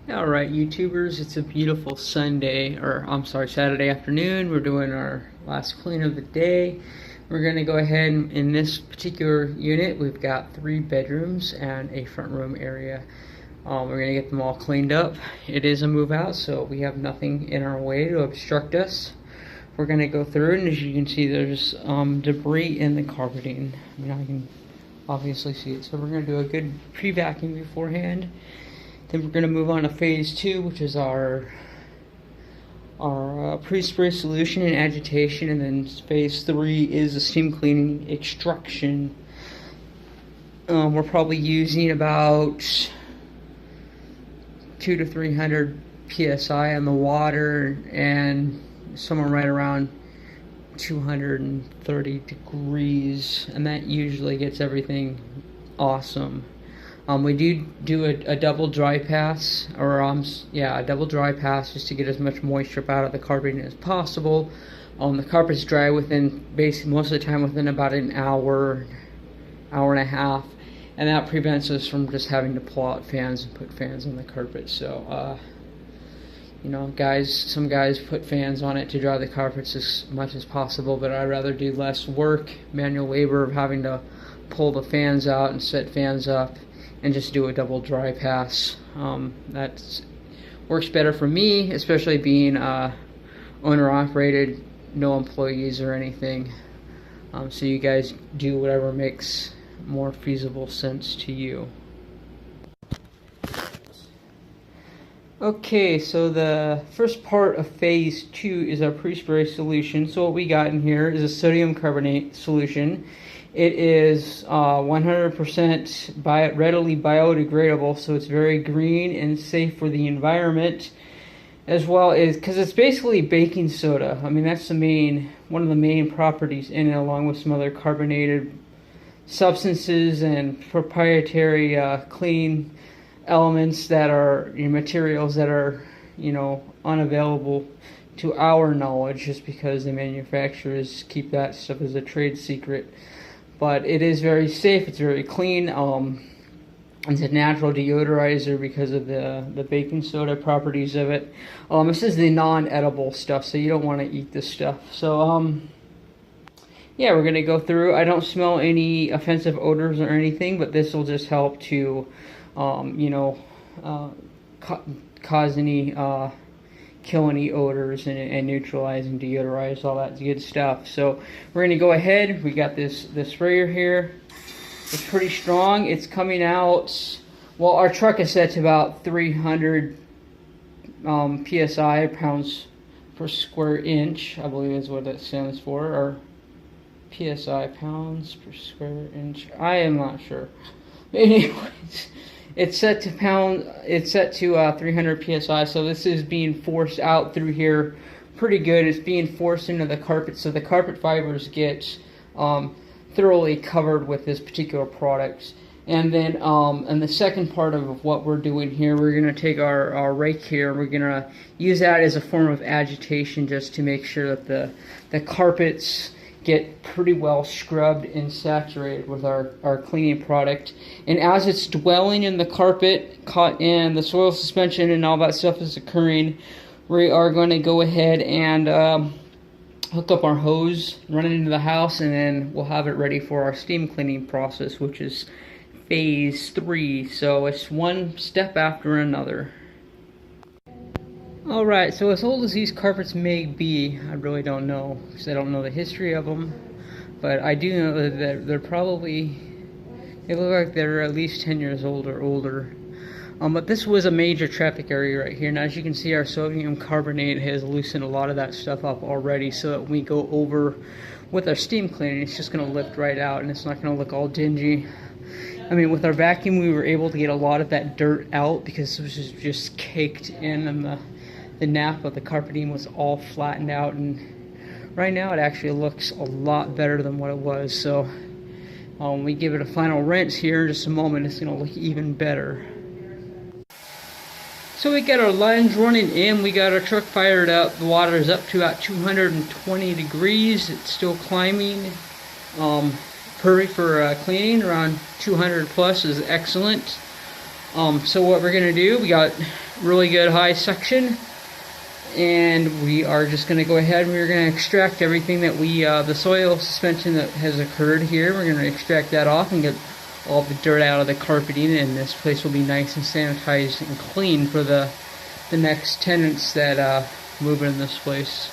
Alright, YouTubers, it's a beautiful Sunday, or I'm sorry, Saturday afternoon. We're doing our last clean of the day. We're going to go ahead and, in this particular unit, we've got 3 bedrooms and a front room area. We're going to get them all cleaned up. It is a move out, so we have nothing in our way to obstruct us. We're going to go through, and as you can see, there's debris in the carpeting. I mean, I can obviously see it. So we're going to do a good pre-vacuum beforehand. Then we're going to move on to phase 2, which is our pre-spray solution and agitation, and then phase 3 is a steam cleaning extraction. We're probably using about 200 to 300 psi on the water, and somewhere right around 230 degrees, and that usually gets everything awesome. We do a double dry pass, or a double dry pass, just to get as much moisture out of the carpeting as possible. The carpet's dry within, basically most of the time within about an hour, hour and a half, and that prevents us from just having to pull out fans and put fans on the carpet. So, you know, some guys put fans on it to dry the carpets as much as possible, but I'd rather do less work, manual labor of having to pull the fans out and set fans up, and just do a double dry pass. That works better for me, especially being owner operated, no employees or anything. So you guys do whatever makes more feasible sense to you. Okay, so the first part of phase 2 is our pre-spray solution. So what we got in here is a sodium carbonate solution. It is 100% readily biodegradable, so it's very green and safe for the environment, as well as because it's basically baking soda. I mean, that's one of the main properties in it, along with some other carbonated substances and proprietary clean elements that are materials that are unavailable to our knowledge, just because the manufacturers keep that stuff as a trade secret. But it is very safe, it's very clean. It's a natural deodorizer because of the baking soda properties of it. This is the non-edible stuff, so you don't want to eat this stuff. So yeah, we're going to go through. I don't smell any offensive odors or anything, but this will just help to cause any kill any odors and neutralize and deodorize, all that good stuff. So we're going to go ahead. We got this sprayer here. It's pretty strong. It's coming out, well, our truck is set to about 300 psi, pounds per square inch, I believe is what that stands for, or psi, pounds per square inch. I am not sure. Anyways, it's set to 300 psi, so this is being forced out through here pretty good. It's being forced into the carpet, so the carpet fibers get thoroughly covered with this particular product. And then and the second part of what we're doing here, we're going to take our rake here, and we're going to use that as a form of agitation, just to make sure that the carpets get pretty well scrubbed and saturated with our cleaning product. And as it's dwelling in the carpet and the soil suspension and all that stuff is occurring, we are going to go ahead and hook up our hose, run it into the house, and then we'll have it ready for our steam cleaning process, which is phase 3. So it's one step after another. Alright, so as old as these carpets may be, I really don't know, because I don't know the history of them, but I do know that they look like they're at least 10 years old or older. But this was a major traffic area right here, and as you can see, our sodium carbonate has loosened a lot of that stuff up already, so that when we go over with our steam cleaning, it's just going to lift right out, and it's not going to look all dingy. I mean, with our vacuum, we were able to get a lot of that dirt out, because it was just caked in, and the nap of the carpeting was all flattened out, and right now it actually looks a lot better than what it was. So when we give it a final rinse here in just a moment, it's going to look even better. So we got our lines running in, we got our truck fired up, the water is up to about 220 degrees, it's still climbing. Perfect for cleaning, around 200 plus is excellent. So what we're gonna do, we got really good high section, and we are just gonna go ahead and we're gonna extract everything that we, the soil suspension that has occurred here. We're gonna extract that off and get all the dirt out of the carpeting, and this place will be nice and sanitized and clean for the next tenants that move in this place.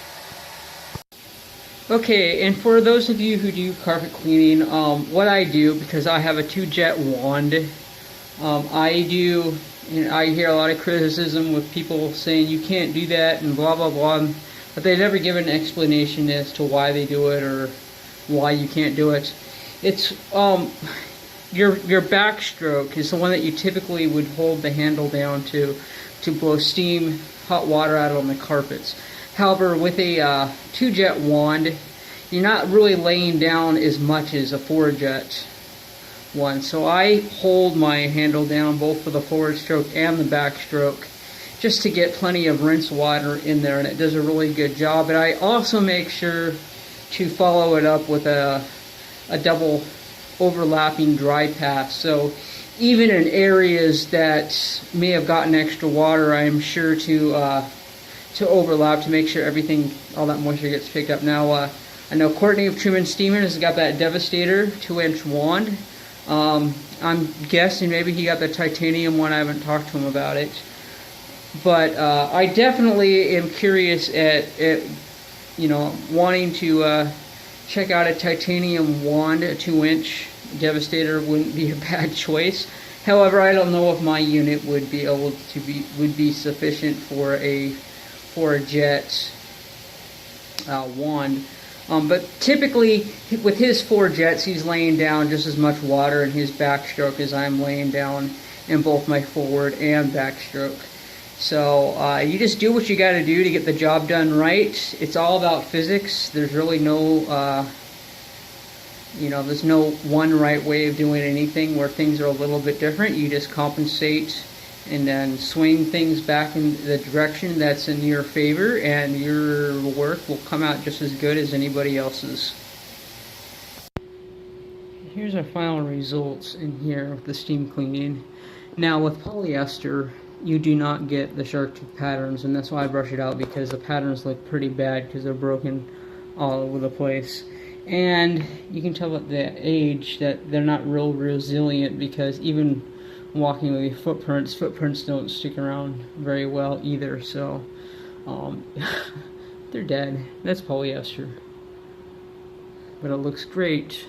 Okay, and for those of you who do carpet cleaning, what I do, because I have a 2-jet wand, I do, and I hear a lot of criticism with people saying you can't do that and blah blah blah, but they never give an explanation as to why they do it or why you can't do it. It's your backstroke is the one that you typically would hold the handle down to blow steam, hot water out on the carpets. However, with a 2-jet wand, you're not really laying down as much as a 4-jet one. So I hold my handle down both for the forward stroke and the backstroke just to get plenty of rinse water in there, and it does a really good job. But I also make sure to follow it up with a double overlapping dry pass. So even in areas that may have gotten extra water, I am sure to overlap to make sure everything, all that moisture gets picked up. Now, I know Courtney of Trim and Steamer has got that Devastator 2-inch wand. I'm guessing maybe he got the titanium one. I haven't talked to him about it. But I definitely am curious at you know, wanting to check out a titanium wand. A 2-inch Devastator wouldn't be a bad choice. However, I don't know if my unit would be able to be sufficient for a jet wand. But typically, with his 4 jets, he's laying down just as much water in his backstroke as I'm laying down in both my forward and backstroke. So you just do what you got to do to get the job done right. It's all about physics. There's really no, you know, there's no one right way of doing anything. Where things are a little bit different, you just compensate and then swing things back in the direction that's in your favor, and your work will come out just as good as anybody else's. Here's our final results in here with the steam cleaning. Now with polyester, you do not get the shark tooth patterns, and that's why I brush it out, because the patterns look pretty bad because they're broken all over the place. And you can tell at the age that they're not real resilient, because even walking with your footprints don't stick around very well either. So they're dead. That's polyester, but it looks great.